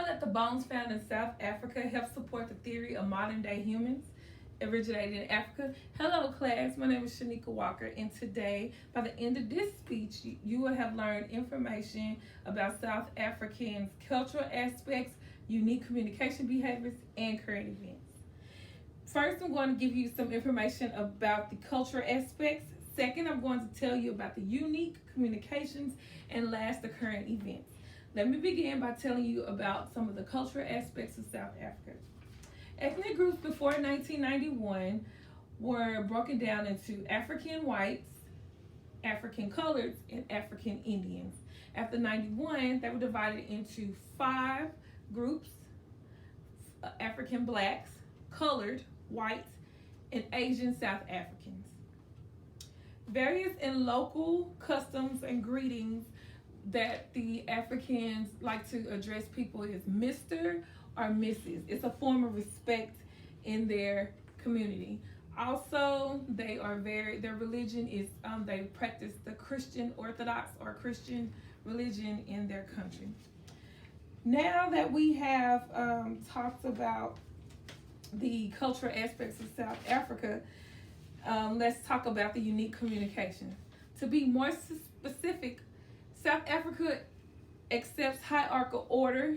know that the bones found in South Africa help support the theory of modern day humans originated in Africa? Hello, class. My name is Shanika Walker, and today, by the end of this speech, you will have learned information about South Africans' cultural aspects, unique communication behaviors, and current events. First, I'm going to give you some information about the cultural aspects. Second, I'm going to tell you about the unique communications, and last, the current events. Let me begin by telling you about some of the cultural aspects of South Africa. Ethnic groups before 1991 were broken down into African whites, African coloreds, and African Indians. After 91, they were divided into 5 groups: African blacks, colored, whites, and Asian South Africans. Various and local customs and greetings that the Africans like to address people is Mr. or Mrs. It's a form of respect in their community. Also, their religion is, they practice the Christian Orthodox or Christian religion in their country. Now that we have talked about the cultural aspects of South Africa, let's talk about the unique communication. To be more specific, South Africa accepts hierarchical order,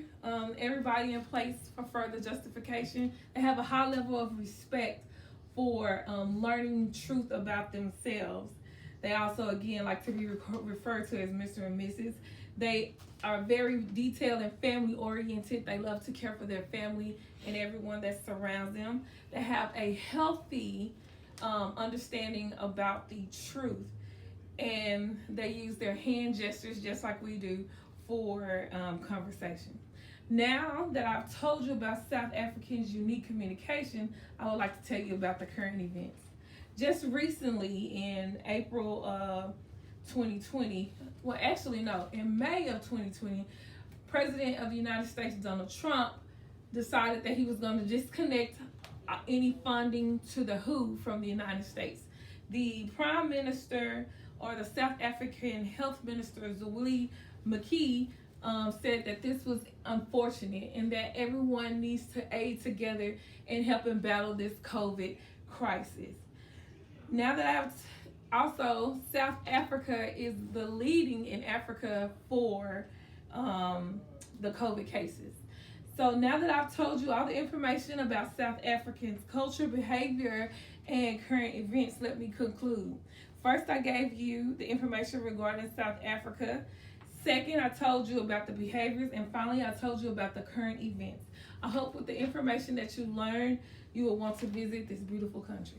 everybody in place for further justification. They have a high level of respect for learning truth about themselves. They also, again, like to be referred to as Mr. and Mrs. They are very detailed and family oriented. They love to care for their family and everyone that surrounds them. They have a healthy understanding about the truth, and they use their hand gestures just like we do for conversation. Now that I've told you about South Africans' unique communication, I would like to tell you about the current events. Just recently, in April of 2020, well, actually, no, in May of 2020, President of the United States, Donald Trump, decided that he was going to disconnect any funding to the WHO from the United States. The Prime Minister, or the South African Health Minister, Zweli Mkhize, said that this was unfortunate and that everyone needs to aid together in helping battle this COVID crisis. Now that also, South Africa is the leading in Africa for the COVID cases. So now that I've told you all the information about South Africans' culture, behavior, and current events, let me conclude. First, I gave you the information regarding South Africa. Second, I told you about the behaviors. And finally, I told you about the current events. I hope with the information that you learned, you will want to visit this beautiful country.